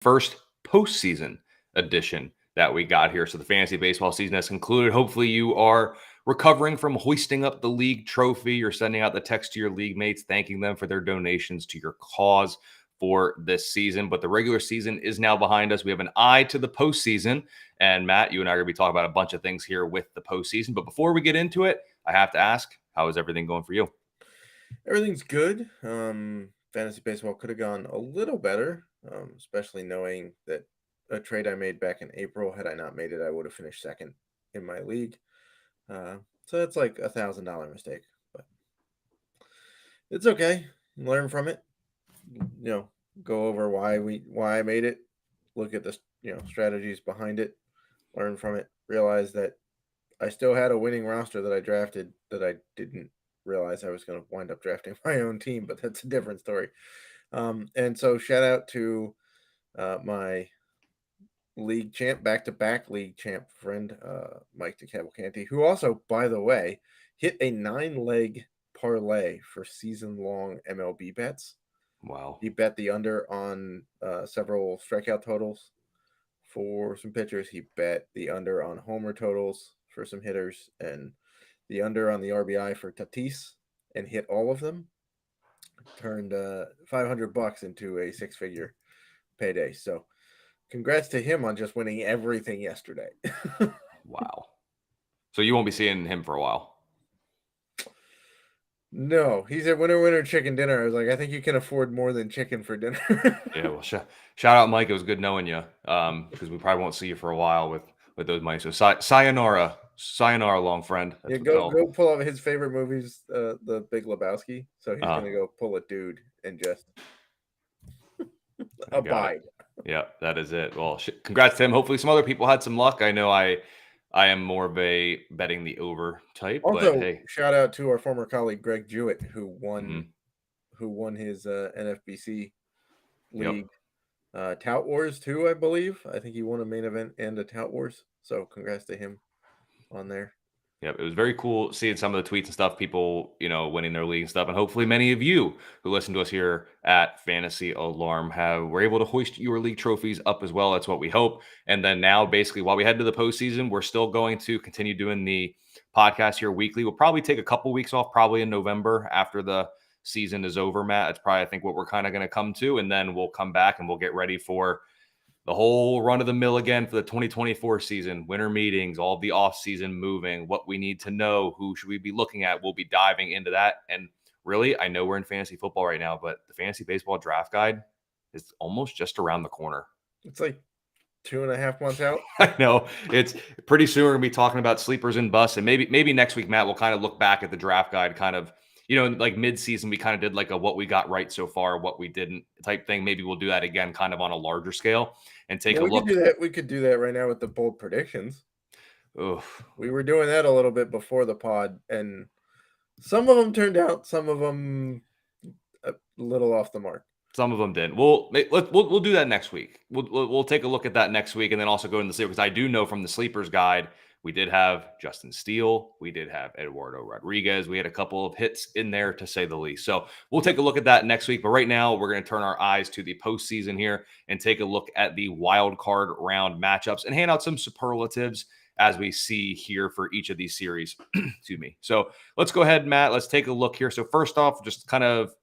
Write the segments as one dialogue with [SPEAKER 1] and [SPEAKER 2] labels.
[SPEAKER 1] first postseason edition that we got here. So the fantasy baseball season has concluded. Hopefully you are recovering from hoisting up the league trophy. You're sending out the text to your league mates, thanking them for their donations to your cause for this season. But the regular season is now behind us. We have an eye to the postseason. And Matt, you and I are going to be talking about a bunch of things here with the postseason. But before we get into it, I have to ask, how is everything going for you?
[SPEAKER 2] Everything's good. Fantasy baseball could have gone a little better, especially knowing that a trade I made back in April, had I not made it, I would have finished second in my league. So that's like $1,000 mistake, but it's okay. Learn from it. Go over why I made it. Look at the strategies behind it. Learn from it. Realize that I still had a winning roster that I drafted that I didn't realize I was going to wind up drafting my own team, but that's a different story. And so shout out to my league champ, back-to-back league champ friend, Mike DeCavalcanti, who also, by the way, hit a 9-leg parlay for season-long MLB bets.
[SPEAKER 1] Wow.
[SPEAKER 2] He bet the under on several strikeout totals for some pitchers. He bet the under on homer totals for some hitters, and the under on the RBI for Tatis, and hit all of them. Turned $500 into a six-figure payday. So, congrats to him on just winning everything yesterday.
[SPEAKER 1] Wow. So you won't be seeing him for a while.
[SPEAKER 2] No, he said winner chicken dinner. I was like, I think you can afford more than chicken for dinner.
[SPEAKER 1] Yeah, well, shout out, Mike. It was good knowing you, because we probably won't see you for a while with those mics. So sayonara, long friend.
[SPEAKER 2] Yeah,
[SPEAKER 1] That's what
[SPEAKER 2] go pull up his favorite movies, The Big Lebowski. So he's
[SPEAKER 1] uh,
[SPEAKER 2] gonna go pull a dude and just
[SPEAKER 1] I got it.
[SPEAKER 2] abide.
[SPEAKER 1] Yeah, that is it. Well, congrats to him. Hopefully, some other people had some luck. I know I am more of a betting the over type, but
[SPEAKER 2] Also,
[SPEAKER 1] hey,
[SPEAKER 2] shout out to our former colleague Greg Jewett, who
[SPEAKER 1] mhm,
[SPEAKER 2] won his NFBC
[SPEAKER 1] yep.
[SPEAKER 2] league Tout Wars too. I believe. I think he won a main event and a Tout Wars. So congrats to him on there.
[SPEAKER 1] Yep, it was very cool seeing some of the tweets and stuff, people, winning their league and stuff. And hopefully many of you who listen to us here at Fantasy Alarm were able to hoist your league trophies up as well. That's what we hope. And then now, basically, while we head to the postseason, we're still going to continue doing the podcast here weekly. We'll probably take a couple weeks off, probably in November after the season is over, Matt. It's probably, I think, what we're kind of going to come to. And then we'll come back and we'll get ready for the whole run of the mill again for the 2024 season, winter meetings, all the off season moving, what we need to know, who should we be looking at. We'll be diving into that. And really, I know we're in fantasy football right now, but the fantasy baseball draft guide is almost just around the corner.
[SPEAKER 2] It's like 2.5 months out.
[SPEAKER 1] I know it's pretty soon. We're gonna be talking about sleepers and busts, and maybe next week, Matt, we'll kind of look back at the draft guide, kind of, like mid-season, we kind of did like a what we got right so far, what we didn't type thing. Maybe we'll do that again, kind of on a larger scale, and take a
[SPEAKER 2] We could
[SPEAKER 1] look.
[SPEAKER 2] do that. We could do that right now with the bold predictions.
[SPEAKER 1] Oof.
[SPEAKER 2] We were doing that a little bit before the pod, and some of them turned out, some of them a little off the mark.
[SPEAKER 1] Some of them did. We'll do that next week. We'll take a look at that next week, and then also go into the sleeper, because I do know from the sleepers guide we did have Justin Steele, we did have Eduardo Rodriguez, we had a couple of hits in there, to say the least. So we'll take a look at that next week. But right now, we're going to turn our eyes to the postseason here and take a look at the wild card round matchups and hand out some superlatives as we see here for each of these series. Excuse me. So let's go ahead, Matt. Let's take a look here. So first off, just kind of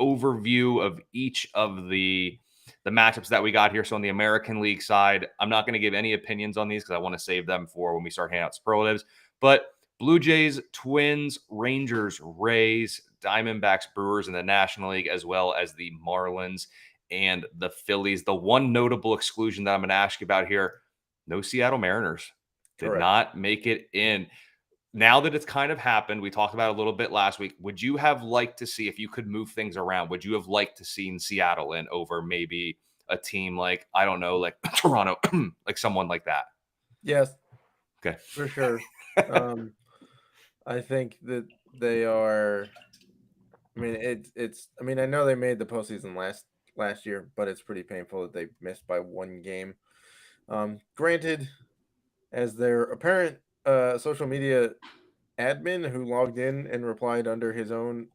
[SPEAKER 1] overview of each of the matchups that we got here. So on the American League side, I'm not going to give any opinions on these because I want to save them for when we start handing out superlatives. But Blue Jays, Twins, Rangers, Rays, Diamondbacks, Brewers in the National League, as well as the Marlins and the Phillies. The one notable exclusion that I'm going to ask you about here, no Seattle Mariners. Did
[SPEAKER 2] Correct.
[SPEAKER 1] not make it in. Now that it's kind of happened, we talked about it a little bit last week. Would you have liked to see, if you could move things around, would you have liked to seen Seattle in over maybe a team like, I don't know, like Toronto, like someone like that?
[SPEAKER 2] Yes.
[SPEAKER 1] Okay.
[SPEAKER 2] For sure. I think that they are. I mean, it's. I mean, I know they made the postseason last year, but it's pretty painful that they missed by one game. Granted, as their apparent social media admin who logged in and replied under his own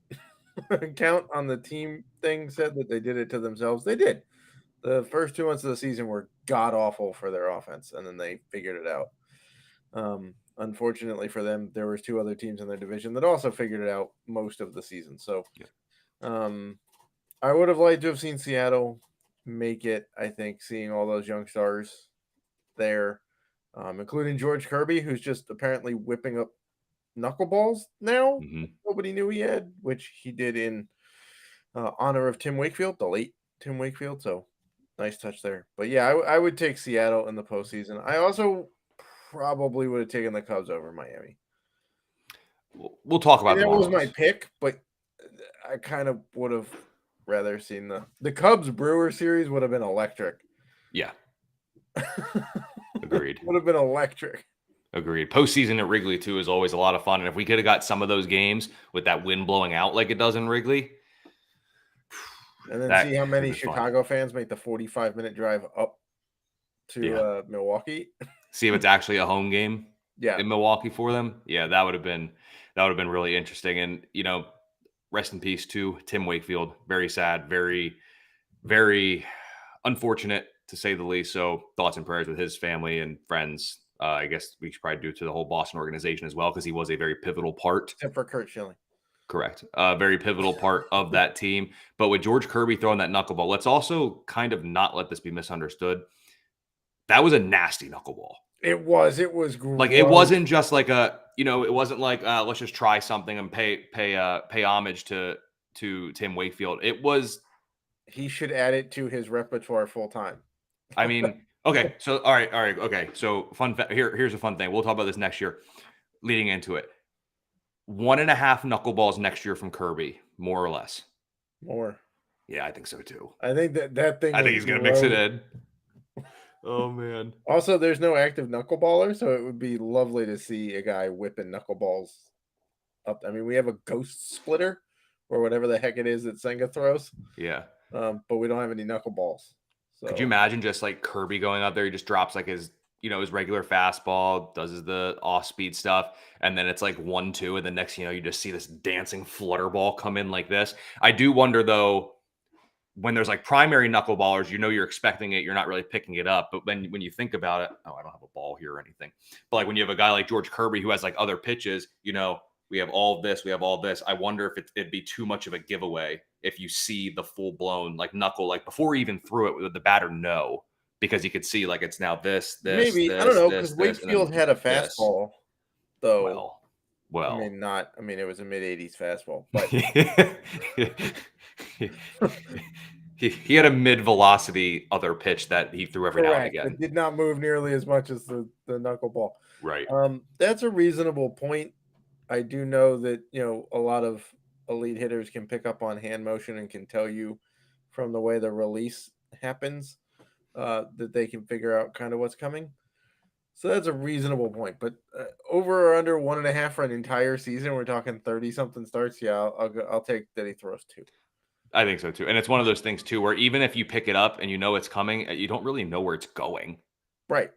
[SPEAKER 2] account on the team thing said that they did it to themselves. They did. The first 2 months of the season were god awful for their offense, and then they figured it out. Unfortunately for them, there was 2 other teams in their division that also figured it out most of the season. So,
[SPEAKER 1] Yeah.
[SPEAKER 2] I would have liked to have seen Seattle make it. I think seeing all those young stars there, including George Kirby, who's just apparently whipping up knuckleballs now.
[SPEAKER 1] Hmm.
[SPEAKER 2] Nobody knew he had, which he did in honor of Tim Wakefield, the late Tim Wakefield. So nice touch there. But yeah, I would take Seattle in the postseason. I also probably would have taken the Cubs over Miami.
[SPEAKER 1] We'll talk about
[SPEAKER 2] And
[SPEAKER 1] the
[SPEAKER 2] that was my
[SPEAKER 1] Marlins.
[SPEAKER 2] pick, but I kind of would have rather seen the Cubs Brewer series would have been electric.
[SPEAKER 1] Yeah, agreed.
[SPEAKER 2] Would have been electric.
[SPEAKER 1] Agreed. Postseason at Wrigley too is always a lot of fun, and if we could have got some of those games with that wind blowing out like it does in Wrigley,
[SPEAKER 2] And then
[SPEAKER 1] that
[SPEAKER 2] see how
[SPEAKER 1] could have
[SPEAKER 2] many
[SPEAKER 1] been fun.
[SPEAKER 2] Chicago fans make the 45-minute drive up to
[SPEAKER 1] Yeah.
[SPEAKER 2] Milwaukee.
[SPEAKER 1] See if it's actually a home game
[SPEAKER 2] Yeah,
[SPEAKER 1] in Milwaukee for them. Yeah, that would have been really interesting. And rest in peace to Tim Wakefield. Very sad, very, very unfortunate to say the least. So thoughts and prayers with his family and friends. I guess we should probably do to the whole Boston organization as well, because he was a very pivotal part.
[SPEAKER 2] except for Kurt Schilling.
[SPEAKER 1] Correct. Very pivotal part of that team. But with George Kirby throwing that knuckleball, let's also kind of not let this be misunderstood. That was a nasty knuckleball.
[SPEAKER 2] It was gross.
[SPEAKER 1] Like, it wasn't just like it wasn't like let's just try something and pay homage to Tim Wakefield. It was.
[SPEAKER 2] He should add it to his repertoire full time.
[SPEAKER 1] I mean, okay. So all right, okay. So here's a fun thing. We'll talk about this next year. Leading into it, 1.5 knuckleballs next year from Kirby, more or less.
[SPEAKER 2] More.
[SPEAKER 1] Yeah, I think so too.
[SPEAKER 2] I think that thing.
[SPEAKER 1] I think
[SPEAKER 2] was
[SPEAKER 1] he's gonna mix it
[SPEAKER 2] gross.
[SPEAKER 1] in. Oh man.
[SPEAKER 2] Also, there's no active knuckleballer, so it would be lovely to see a guy whipping knuckleballs up. I mean, we have a ghost splitter or whatever the heck it is that Senga throws,
[SPEAKER 1] Yeah.
[SPEAKER 2] but we don't have any knuckleballs. So
[SPEAKER 1] Could you imagine just like Kirby going out there? He just drops like his regular fastball, does the off speed stuff, and then it's like 1-2, and the next you just see this dancing flutter ball come in like this. I do wonder though, when there's like primary knuckleballers, you're expecting it, you're not really picking it up. But when you think about it, I don't have a ball here or anything. But like when you have a guy like George Kirby who has like other pitches, we have all this, we have all this. I wonder if it'd be too much of a giveaway if you see the full blown like knuckle, like before he even threw it, would the batter know? Because he could see like it's now this,
[SPEAKER 2] maybe I don't know because
[SPEAKER 1] and
[SPEAKER 2] Wakefield
[SPEAKER 1] then
[SPEAKER 2] had a
[SPEAKER 1] this.
[SPEAKER 2] fastball, though. I
[SPEAKER 1] Well.
[SPEAKER 2] mean, not. I mean, it was a mid-80s fastball, but
[SPEAKER 1] He had a mid-velocity other pitch that he threw every now and
[SPEAKER 2] correct.
[SPEAKER 1] again.
[SPEAKER 2] It did not move nearly as much as the knuckleball.
[SPEAKER 1] Right.
[SPEAKER 2] That's a reasonable point. I do know that a lot of elite hitters can pick up on hand motion and can tell you from the way the release happens that they can figure out kind of what's coming. So that's a reasonable point. But over or under 1.5 for an entire season, we're talking 30-something starts. Yeah, I'll take that he throws 2.
[SPEAKER 1] I think so too. And it's one of those things too, where even if you pick it up and you know it's coming, you don't really know where it's going.
[SPEAKER 2] Right.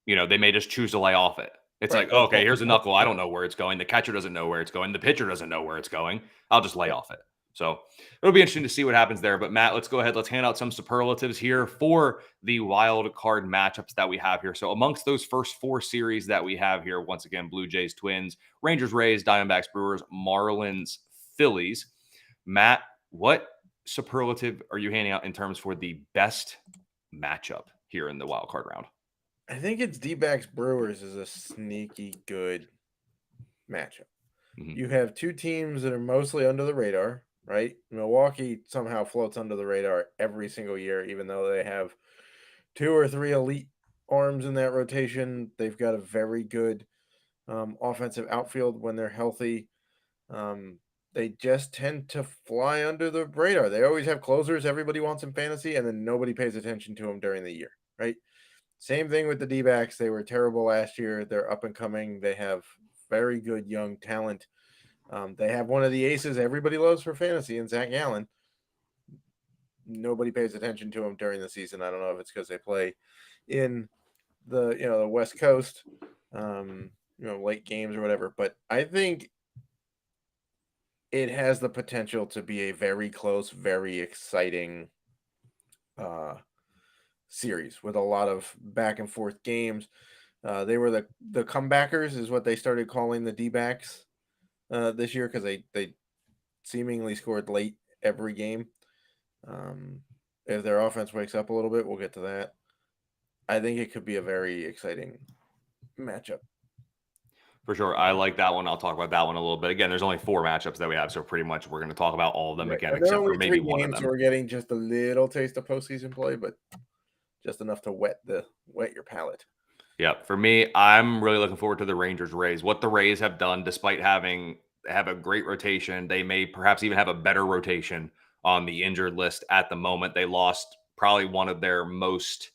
[SPEAKER 1] They may just choose to lay off it. It's
[SPEAKER 2] Right.
[SPEAKER 1] like, okay, here's a knuckle. I don't know where it's going. The catcher doesn't know where it's going. The pitcher doesn't know where it's going. I'll just lay off it. So it'll be interesting to see what happens there. But Matt, let's go ahead. Let's hand out some superlatives here for the wild card matchups that we have here. So amongst those first 4 series that we have here, once again, Blue Jays, Twins, Rangers, Rays, Diamondbacks, Brewers, Marlins, Phillies. Matt, what superlative are you handing out in terms for the best matchup here in the wild card round?
[SPEAKER 2] I think it's D-backs Brewers is a sneaky good matchup.
[SPEAKER 1] Mm-hmm.
[SPEAKER 2] You have 2 teams that are mostly under the radar, right? Milwaukee somehow floats under the radar every single year, even though they have 2 or 3 elite arms in that rotation. They've got a very good offensive outfield when they're healthy. They just tend to fly under the radar. They always have closers everybody wants in fantasy, and then nobody pays attention to them during the year, right? Same thing with the D-backs. They were terrible last year. They're up and coming. They have very good young talent. They have one of the aces everybody loves for fantasy in Zach Gallen. Nobody pays attention to him during the season. I don't know if it's because they play in the West Coast, late games or whatever. But I think it has the potential to be a very close, very exciting series with a lot of back and forth games. They were the comebackers, is what they started calling the D-backs this year, because they seemingly scored late every game. Um, if their offense wakes up a little bit, we'll get to that. I think it could be a very exciting matchup.
[SPEAKER 1] For sure. I like that one. I'll talk about that one a little bit. Again, there's only 4 matchups that we have, so pretty much we're going to talk about all of them
[SPEAKER 2] Right,
[SPEAKER 1] again,
[SPEAKER 2] and there are
[SPEAKER 1] except for
[SPEAKER 2] only
[SPEAKER 1] maybe
[SPEAKER 2] 3
[SPEAKER 1] one of
[SPEAKER 2] games, so
[SPEAKER 1] them.
[SPEAKER 2] we're getting just a little taste of postseason play, but just enough to wet your palate.
[SPEAKER 1] Yeah, for me, I'm really looking forward to the Rangers Rays. What the Rays have done, despite have a great rotation, they may perhaps even have a better rotation on the injured list at the moment. They lost probably one of their most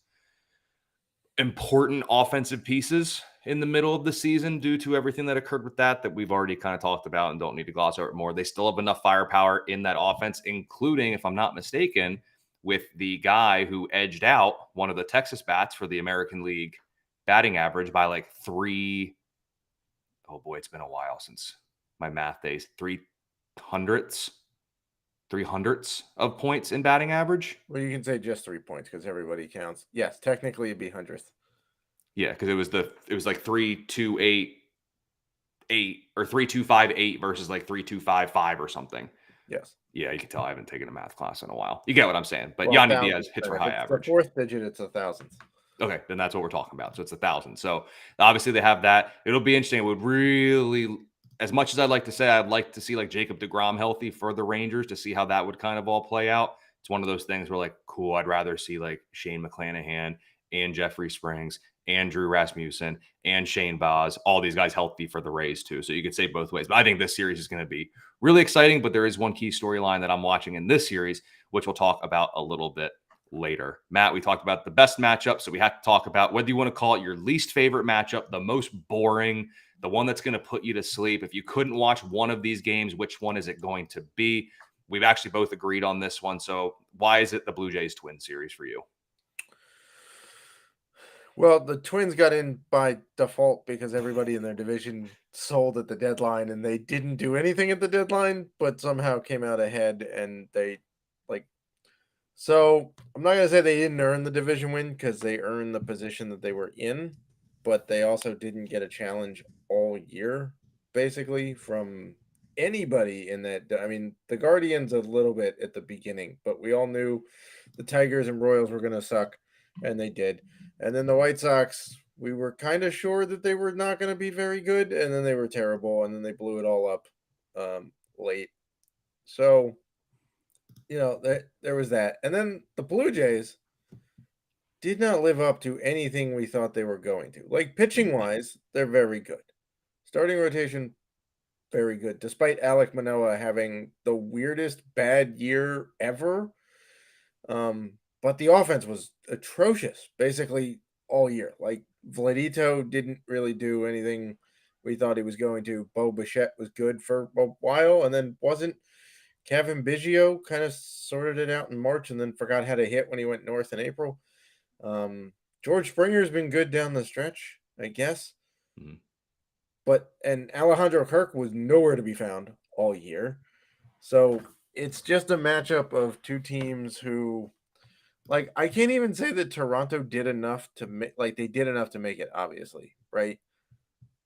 [SPEAKER 1] important offensive pieces in the middle of the season due to everything that occurred with that we've already kind of talked about and don't need to gloss over it more. They still have enough firepower in that offense, including, if I'm not mistaken, with the guy who edged out one of the Texas bats for the American League batting average by like 3. Oh boy, it's been a while since my math days. 300ths of points in batting average.
[SPEAKER 2] Well, you can say just 3 points because everybody counts. Yes, technically it'd be 100th.
[SPEAKER 1] Yeah, because it was like 3,288 or 3,258 versus like 3,255 or something.
[SPEAKER 2] Yes.
[SPEAKER 1] Yeah, you can tell I haven't taken a math class in a while. You get what I'm saying. But
[SPEAKER 2] Well,
[SPEAKER 1] Yanni Diaz
[SPEAKER 2] thousands.
[SPEAKER 1] hits
[SPEAKER 2] Then.
[SPEAKER 1] for
[SPEAKER 2] If
[SPEAKER 1] high
[SPEAKER 2] it's the
[SPEAKER 1] average.
[SPEAKER 2] 4th digit, it's 1,000th.
[SPEAKER 1] Okay, then that's what we're talking about. So it's 1,000. So obviously they have that. It'll be interesting. It would really, as much as I'd like to say, I'd like to see like Jacob deGrom healthy for the Rangers to see how that would kind of all play out. It's one of those things where like, cool, I'd rather see like Shane McClanahan and Jeffrey Springs and Drew Rasmussen and Shane Baz, all these guys healthy for the Rays too. So you could say both ways. But I think this series is going to be really exciting. But there is one key storyline that I'm watching in this series, which we'll talk about a little bit later. Matt, we talked about the best matchup, so we have to talk about whether you want to call it your least favorite matchup, the most boring, the one that's going to put you to sleep. If you couldn't watch one of these games, which one is it going to be? We've actually both agreed on this one. So why is it the Blue Jays Twins series for you?
[SPEAKER 2] Well, the Twins got in by default because everybody in their division sold at the deadline, and they didn't do anything at the deadline, but somehow came out ahead, and they like. So I'm not gonna say they didn't earn the division win because they earned the position that they were in, but they also didn't get a challenge all year, basically from anybody in that. I mean, the Guardians a little bit at the beginning, but we all knew the Tigers and Royals were gonna suck, and they did. And then the White Sox, we were kind of sure that they were not going to be very good, and then they were terrible, and then they blew it all up late. So, there was that. And then the Blue Jays did not live up to anything we thought they were going to. Like pitching wise, they're very good. Starting rotation, very good, despite Alek Manoah having the weirdest bad year ever. But the offense was atrocious basically all year. Like Vladito didn't really do anything we thought he was going to. Bo Bichette was good for a while and then wasn't. Kevin Biggio kind of sorted it out in March and then forgot how to hit when he went north in April. George Springer's been good down the stretch, I guess.
[SPEAKER 1] Mm-hmm.
[SPEAKER 2] And Alejandro Kirk was nowhere to be found all year. So it's just a matchup of two teams who, like, I can't even say that Toronto did enough to make, like, they did enough to make it, obviously, right?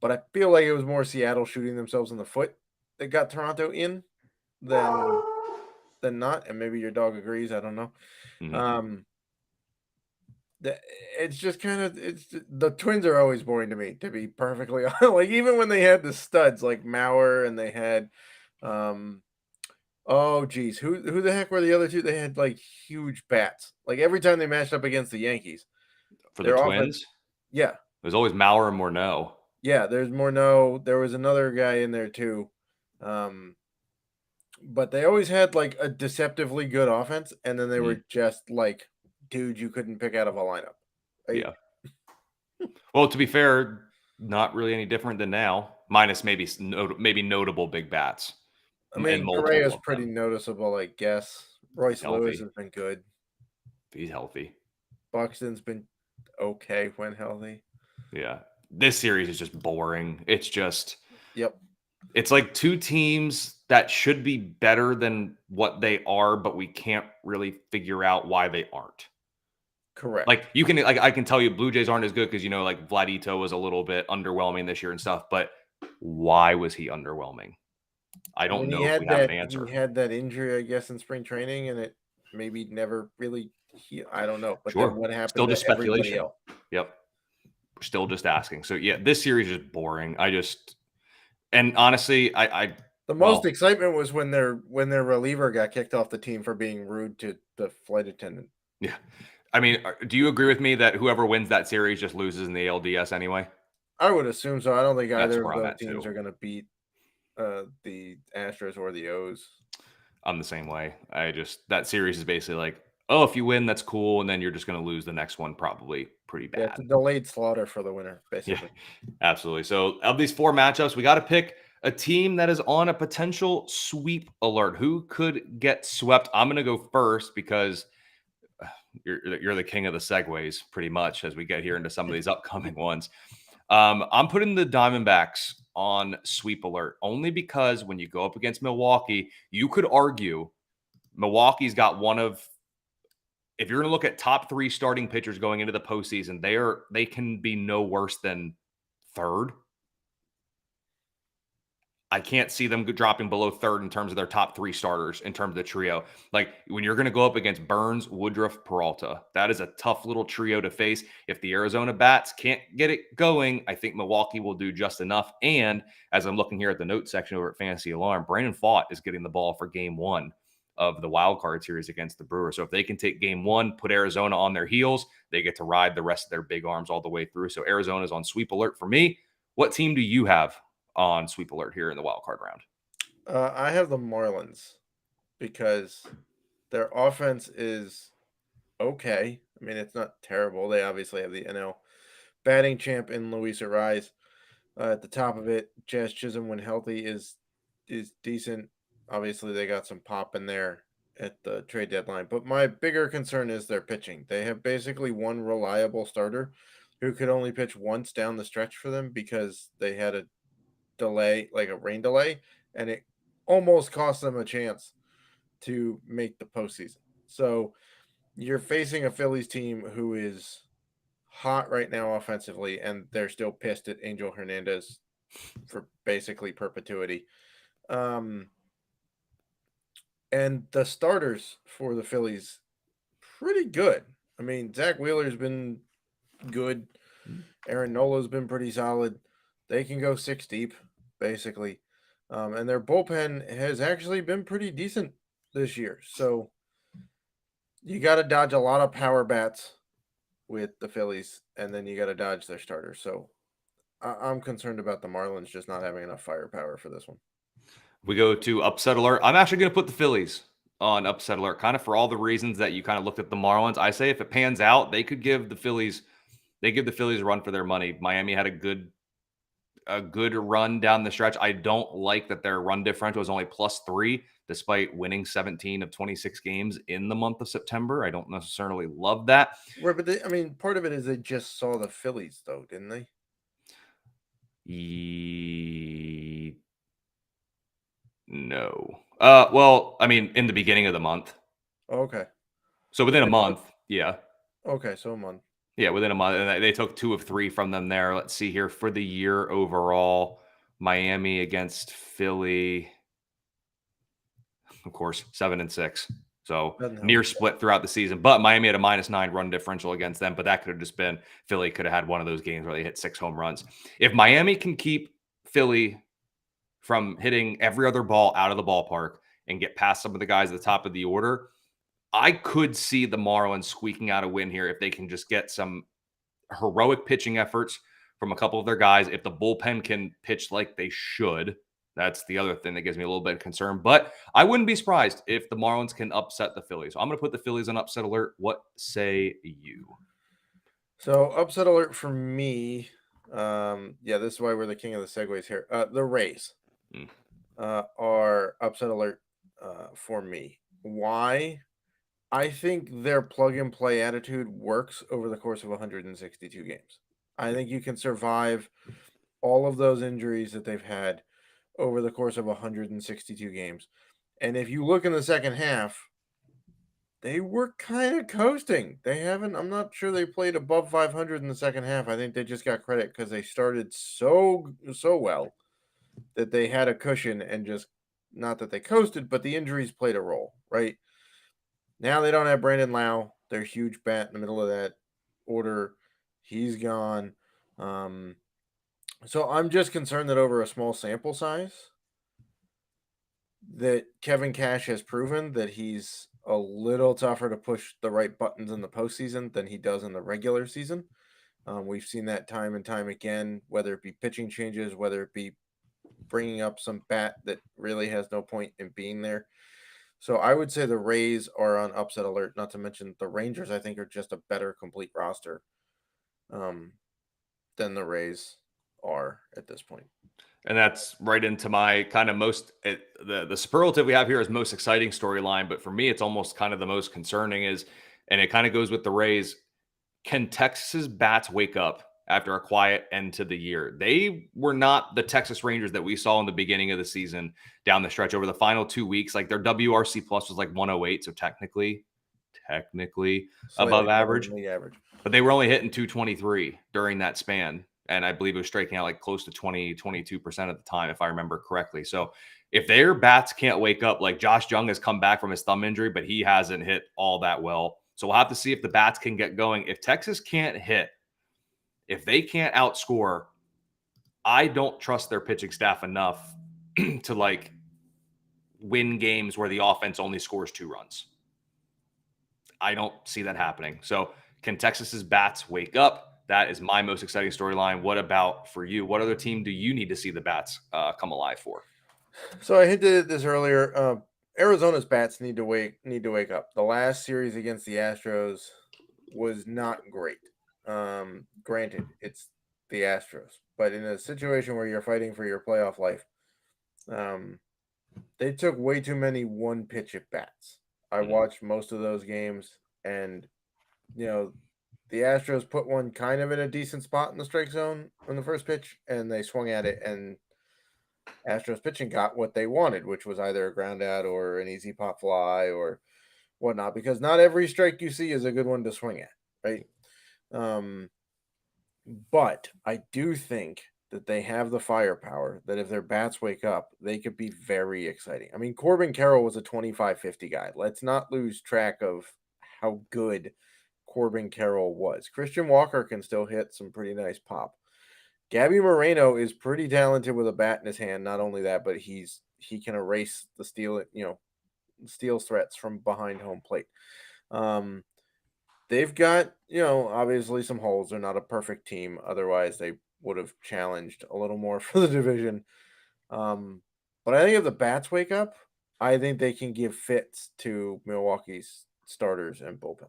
[SPEAKER 2] But I feel like it was more Seattle shooting themselves in the foot that got Toronto in than not. And maybe your dog agrees. I don't know.
[SPEAKER 1] Mm-hmm.
[SPEAKER 2] It's just kind of the Twins are always boring to me, to be perfectly honest. Like even when they had the studs like Mauer and they had, oh geez, who the heck were the other two? They had like huge bats. Like every time they matched up against the Yankees,
[SPEAKER 1] For the
[SPEAKER 2] their offense,
[SPEAKER 1] Twins,
[SPEAKER 2] yeah,
[SPEAKER 1] it was always Mauer and Morneau.
[SPEAKER 2] yeah. There's Morneau. There was another guy in there too, but they always had like a deceptively good offense, and then they
[SPEAKER 1] Mm-hmm.
[SPEAKER 2] were just like dudes you couldn't pick out of a lineup. Right?
[SPEAKER 1] Yeah. Well, to be fair, not really any different than now, minus maybe notable big bats
[SPEAKER 2] I
[SPEAKER 1] and
[SPEAKER 2] mean,
[SPEAKER 1] multiple
[SPEAKER 2] Correa's
[SPEAKER 1] of
[SPEAKER 2] pretty
[SPEAKER 1] them.
[SPEAKER 2] noticeable, I guess.
[SPEAKER 1] He's
[SPEAKER 2] Royce Lewis
[SPEAKER 1] healthy.
[SPEAKER 2] has been good.
[SPEAKER 1] He's healthy.
[SPEAKER 2] Buxton's been okay when healthy.
[SPEAKER 1] Yeah. This series is just boring.
[SPEAKER 2] Yep.
[SPEAKER 1] It's like two teams that should be better than what they are, but we can't really figure out why they aren't.
[SPEAKER 2] Correct.
[SPEAKER 1] Like you can, like I can tell you, Blue Jays aren't as good because like Vladito was a little bit underwhelming this year and stuff. But why was he underwhelming? I
[SPEAKER 2] I mean,
[SPEAKER 1] don't know if we have an
[SPEAKER 2] he
[SPEAKER 1] answer.
[SPEAKER 2] had that injury, I guess, in spring training, and it maybe never really I don't know. But then
[SPEAKER 1] Sure,
[SPEAKER 2] what
[SPEAKER 1] still
[SPEAKER 2] happened to
[SPEAKER 1] just
[SPEAKER 2] everybody
[SPEAKER 1] speculation.
[SPEAKER 2] else?
[SPEAKER 1] Yep, we're still just asking. So yeah, this series is boring. And honestly,
[SPEAKER 2] The most
[SPEAKER 1] well,
[SPEAKER 2] excitement was when their reliever got kicked off the team for being rude to the flight attendant.
[SPEAKER 1] yeah. I mean, do you agree with me that whoever wins that series just loses in the ALDS anyway?
[SPEAKER 2] I would assume so. I don't think
[SPEAKER 1] That's
[SPEAKER 2] either of
[SPEAKER 1] where I'm
[SPEAKER 2] those
[SPEAKER 1] at
[SPEAKER 2] teams
[SPEAKER 1] too.
[SPEAKER 2] are going to beat the Astros or the O's.
[SPEAKER 1] I'm the same way. That series is basically like, oh, if you win, that's cool, and then you're just going to lose the next one, probably pretty
[SPEAKER 2] Yeah, it's a
[SPEAKER 1] bad.
[SPEAKER 2] delayed slaughter for the winner,
[SPEAKER 1] Yeah,
[SPEAKER 2] basically.
[SPEAKER 1] absolutely. So, of these four matchups, we got to pick a team that is on a potential sweep alert. Who could get swept? I'm going to go first because you're the king of the segues, pretty much, as we get here into some of these upcoming ones. I'm putting the Diamondbacks on sweep alert only because when you go up against Milwaukee, you could argue Milwaukee's got one of, if you're going to look at top three starting pitchers going into the postseason, they can be no worse than third. I can't see them dropping below third in terms of their top three starters in terms of the trio. Like when you're going to go up against Burns, Woodruff, Peralta, that is a tough little trio to face. If the Arizona bats can't get it going, I think Milwaukee will do just enough. And as I'm looking here at the notes section over at Fantasy Alarm, Brandon Pfaadt is getting the ball for game one of the wild card series against the Brewers. So if they can take game one, put Arizona on their heels, they get to ride the rest of their big arms all the way through. So Arizona's on sweep alert for me. What team do you have on sweep alert here in the wild card round?
[SPEAKER 2] I have the Marlins because their offense is okay. I mean, it's not terrible. They obviously have the NL batting champ in Luis Ariz at the top of it. Jazz Chisholm, when healthy, is decent. Obviously, they got some pop in there at the trade deadline. But my bigger concern is their pitching. They have basically one reliable starter who could only pitch once down the stretch for them because they had a delay, like a rain delay, and it almost cost them a chance to make the postseason. So you're facing a Phillies team who is hot right now offensively, and they're still pissed at Angel Hernandez for basically perpetuity. Um, and the starters for the Phillies, pretty good. I mean, Zach Wheeler's been good. Aaron Nola's been pretty solid. They can go six deep, basically. And their bullpen has actually been pretty decent this year. So you got to dodge a lot of power bats with the Phillies, and then you got to dodge their starters. So I'm concerned about the Marlins just not having enough firepower for this one.
[SPEAKER 1] We go to upset alert. I'm actually going to put the Phillies on upset alert, kind of for all the reasons that you kind of looked at the Marlins. I say if it pans out, they could give the Phillies, a run for their money. Miami had a good run down the stretch. I don't like that their run differential is only +3, despite winning 17 of 26 games in the month of September. I don't necessarily love that.
[SPEAKER 2] Right, but I mean, part of it is they just saw the Phillies, though, didn't they?
[SPEAKER 1] No. Well, I mean, in the beginning of the month.
[SPEAKER 2] Okay.
[SPEAKER 1] So within a
[SPEAKER 2] I thought,
[SPEAKER 1] month, yeah.
[SPEAKER 2] okay, so I'm on.
[SPEAKER 1] Yeah, within a month. And they took 2 of 3 from them there. Let's see here for the year overall. Miami against Philly, of course, 7-6. So
[SPEAKER 2] Doesn't help.
[SPEAKER 1] near split throughout the season. But Miami had a -9 run differential against them. But that could have just been Philly could have had one of those games where they hit 6 home runs. If Miami can keep Philly from hitting every other ball out of the ballpark and get past some of the guys at the top of the order, I could see the Marlins squeaking out a win here if they can just get some heroic pitching efforts from a couple of their guys. If the bullpen can pitch like they should, that's the other thing that gives me a little bit of concern. But I wouldn't be surprised if the Marlins can upset the Phillies. So I'm going to put the Phillies on upset alert. What say you?
[SPEAKER 2] So upset alert for me. Yeah, this is why we're the king of the segues here. The Rays
[SPEAKER 1] Mm.
[SPEAKER 2] are upset alert for me. Why? I think their plug and play attitude works over the course of 162 games. I think you can survive all of those injuries that they've had over the course of 162 games. And if you look in the second half, they were kind of coasting. They haven't. I'm not sure they played above 500 in the second half. I think they just got credit because they started so well that they had a cushion and just not that they coasted, but the injuries played a role, right? Now they don't have Brandon Lau, their huge bat in the middle of that order. He's gone. Um, so I'm just concerned that over a small sample size, that Kevin Cash has proven that he's a little tougher to push the right buttons in the postseason than he does in the regular season. We've seen that time and time again, whether it be pitching changes, whether it be bringing up some bat that really has no point in being there. So I would say the Rays are on upset alert. Not to mention the Rangers, I think, are just a better complete roster um, than the Rays are at this point.
[SPEAKER 1] And that's right into my kind of the superlative we have here is most exciting storyline. But for me, it's almost kind of the most concerning and it kind of goes with the Rays. Can Texas's bats wake up after a quiet end to the year? They were not the Texas Rangers that we saw in the beginning of the season down the stretch over the final 2 weeks. Like their WRC plus was like 108. So technically
[SPEAKER 2] Slightly
[SPEAKER 1] above
[SPEAKER 2] better
[SPEAKER 1] average,
[SPEAKER 2] than the average.
[SPEAKER 1] but they were only hitting 223 during that span. And I believe it was striking out like close to 22% at the time, if I remember correctly. So if their bats can't wake up, like Josh Jung has come back from his thumb injury, but he hasn't hit all that well. So we'll have to see if the bats can get going. If Texas can't hit, if they can't outscore, I don't trust their pitching staff enough to like win games where the offense only scores 2 runs. I don't see that happening. So can Texas's bats wake up? That is my most exciting storyline. What about for you? What other team do you need to see the bats come alive for?
[SPEAKER 2] So I hinted at this earlier. Arizona's bats need to wake up. The last series against the Astros was not great. Granted, it's the Astros, but in a situation where you're fighting for your playoff life, they took way too many one pitch at bats. I watched most of those games, and the Astros put one kind of in a decent spot in the strike zone on the first pitch, and they swung at it, and Astros pitching got what they wanted, which was either a ground out or an easy pop fly or whatnot, because not every strike you see is a good one to swing at, right? But I do think that they have the firepower that if their bats wake up, they could be very exciting. I mean, Corbin Carroll was a 25-50 guy. Let's not lose track of how good Corbin Carroll was. Christian Walker can still hit some pretty nice pop. Gabby Moreno is pretty talented with a bat in his hand. Not only that, but he can erase the steal threats from behind home plate. They've got, obviously some holes. They're not a perfect team. Otherwise, they would have challenged a little more for the division. But I think if the bats wake up, I think they can give fits to Milwaukee's starters and bullpen.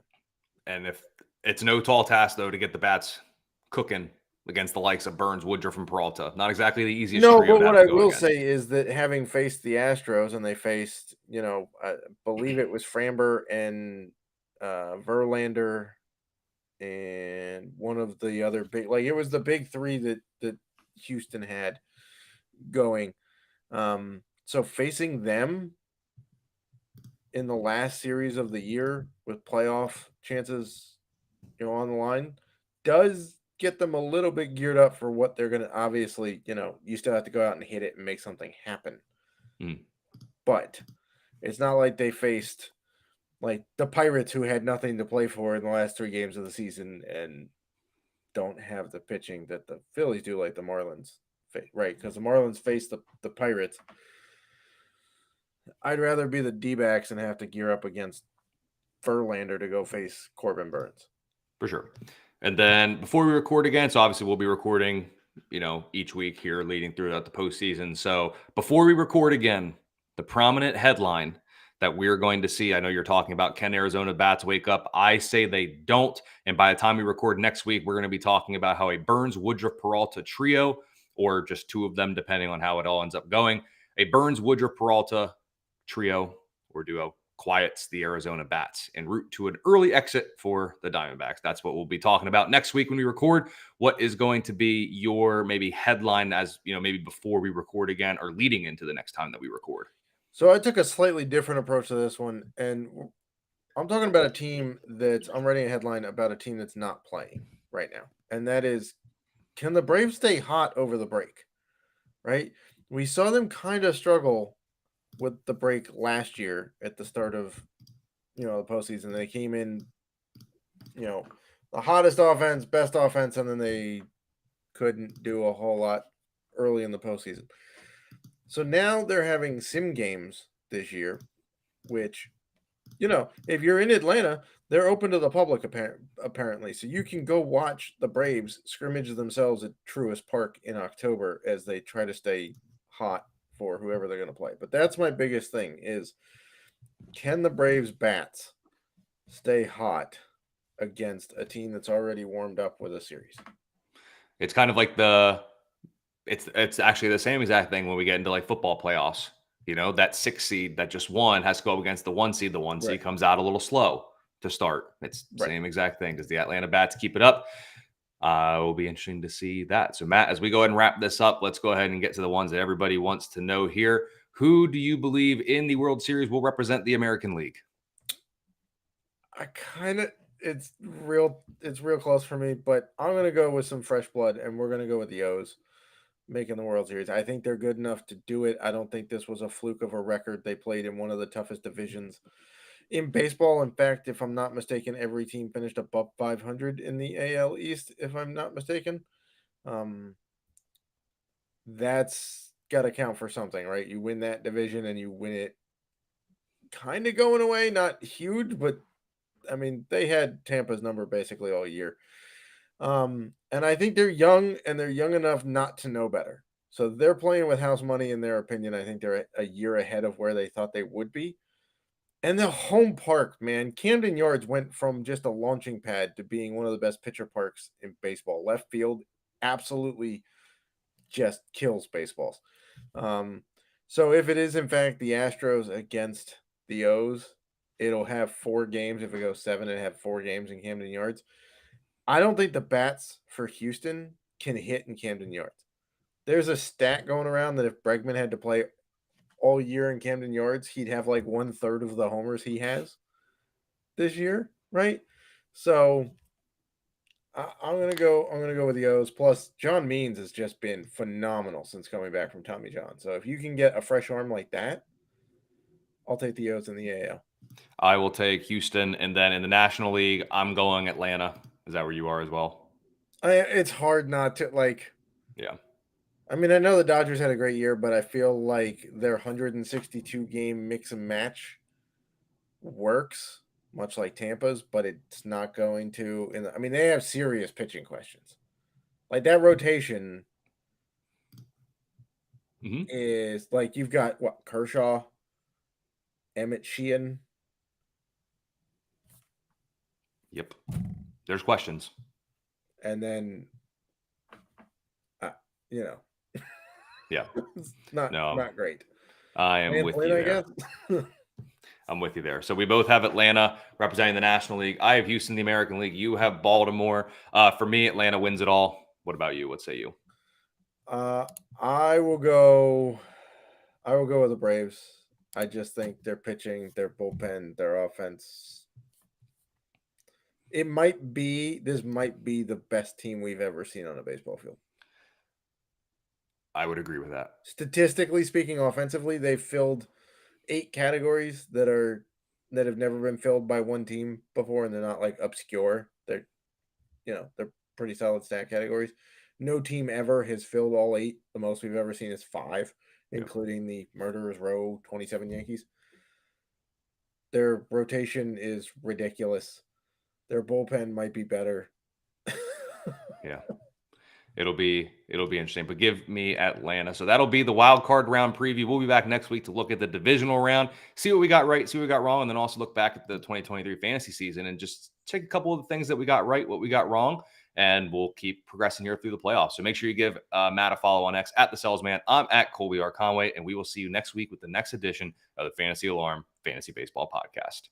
[SPEAKER 1] And if it's no tall task, though, to get the bats cooking against the likes of Burns, Woodruff, and Peralta. Not exactly the easiest
[SPEAKER 2] No,
[SPEAKER 1] trio
[SPEAKER 2] but
[SPEAKER 1] to
[SPEAKER 2] what
[SPEAKER 1] have
[SPEAKER 2] I
[SPEAKER 1] to go
[SPEAKER 2] will
[SPEAKER 1] against.
[SPEAKER 2] say is that having faced the Astros and they faced, I believe it was Framber and Verlander and one of the other big, like it was the big three that Houston had going. So facing them in the last series of the year with playoff chances, on the line does get them a little bit geared up for what they're going to obviously, you still have to go out and hit it and make something happen. But it's not like they faced like the Pirates who had nothing to play for in the last 3 games of the season and don't have the pitching that the Phillies do, like the Marlins, right? Because the Marlins face the Pirates. I'd rather be the D-backs and have to gear up against Verlander to go face Corbin Burns.
[SPEAKER 1] For sure. And then before we record again, so obviously we'll be recording, each week here leading throughout the postseason. So before we record again, the prominent headline that we're going to see, I know you're talking about, can Arizona bats wake up? I say they don't. And by the time we record next week, we're going to be talking about how a Burns, Woodruff, Peralta trio, or just 2 of them, depending on how it all ends up going, a Burns, Woodruff, Peralta trio or duo quiets the Arizona bats en route to an early exit for the Diamondbacks. That's what we'll be talking about next week when we record. What is going to be your maybe headline as, maybe before we record again or leading into the next time that we record?
[SPEAKER 2] So I took a slightly different approach to this one, and I'm talking about a team I'm writing a headline about a team that's not playing right now. And that is, can the Braves stay hot over the break? Right? We saw them kind of struggle with the break last year at the start of, the postseason. They came in, you know, the hottest offense, best offense, and then they couldn't do a whole lot early in the postseason. So now they're having sim games this year, which, if you're in Atlanta, they're open to the public apparently. So you can go watch the Braves scrimmage themselves at Truist Park in October as they try to stay hot for whoever they're going to play. But that's my biggest thing is, can the Braves bats stay hot against a team that's already warmed up with a series?
[SPEAKER 1] It's kind of like it's actually the same exact thing when we get into like football playoffs. That 6 seed that just won has to go up against the 1 seed. The 1 seed
[SPEAKER 2] Right.
[SPEAKER 1] comes out a little slow to start. It's the
[SPEAKER 2] Right.
[SPEAKER 1] same exact thing. Does the Atlanta Bats keep it up? It will be interesting to see that. So, Matt, as we go ahead and wrap this up, let's go ahead and get to the ones that everybody wants to know here. Who do you believe in the World Series will represent the American League?
[SPEAKER 2] It's real close for me, but I'm going to go with some fresh blood, and we're going to go with the O's making the World Series. I think they're good enough to do it. I don't think this was a fluke of a record. They played in one of the toughest divisions in baseball. In fact, if I'm not mistaken, every team finished above 500 in the AL East, if I'm not mistaken. That's got to count for something, right? You win that division and you win it kind of going away, not huge, but I mean, they had Tampa's number basically all year. And I think they're young and they're young enough not to know better. So they're playing with house money, in their opinion. I think they're a year ahead of where they thought they would be. And the home park, man, Camden Yards went from just a launching pad to being one of the best pitcher parks in baseball. Left field absolutely just kills baseballs. So if it is in fact the Astros against the O's, it'll have 4 games. If it goes 7, and have 4 games in Camden Yards. I don't think the bats for Houston can hit in Camden Yards. There's a stat going around that if Bregman had to play all year in Camden Yards, he'd have like 1/3 of the homers he has this year, right? So I'm gonna go. I'm gonna go with the O's. Plus, John Means has just been phenomenal since coming back from Tommy John. So if you can get a fresh arm like that, I'll take the O's in the AL.
[SPEAKER 1] I will take Houston, and then in the National League, I'm going Atlanta. Is that where you are as well?
[SPEAKER 2] It's hard not to like.
[SPEAKER 1] Yeah.
[SPEAKER 2] I mean, I know the Dodgers had a great year, but I feel like their 162 game mix and match works, much like Tampa's, but it's not going to. I mean, they have serious pitching questions. Like that rotation is like you've got what, Kershaw, Emmett Sheehan.
[SPEAKER 1] Yep. There's questions.
[SPEAKER 2] And then,
[SPEAKER 1] Yeah.
[SPEAKER 2] it's not great.
[SPEAKER 1] I am with you there.
[SPEAKER 2] I guess.
[SPEAKER 1] I'm with you there. So we both have Atlanta representing the National League. I have Houston, the American League. You have Baltimore. For me, Atlanta wins it all. What about you? What say you?
[SPEAKER 2] I will go with the Braves. I just think their pitching, their bullpen, their offense. This might be the best team we've ever seen on a baseball field.
[SPEAKER 1] I would agree with that.
[SPEAKER 2] Statistically speaking, offensively, they've filled 8 categories that have never been filled by one team before, and they're not like obscure. They're pretty solid stat categories. No team ever has filled all 8. The most we've ever seen is 5, including the Murderers Row 27 Yankees. Their rotation is ridiculous. Their bullpen might be better.
[SPEAKER 1] Yeah. It'll be interesting, but give me Atlanta. So that'll be the wild card round preview. We'll be back next week to look at the divisional round, see what we got right, see what we got wrong, and then also look back at the 2023 fantasy season and just check a couple of the things that we got right, what we got wrong, and we'll keep progressing here through the playoffs. So make sure you give Matt a follow on X at the Selzman. I'm at Colby R. Conway, and we will see you next week with the next edition of the Fantasy Alarm Fantasy Baseball Podcast.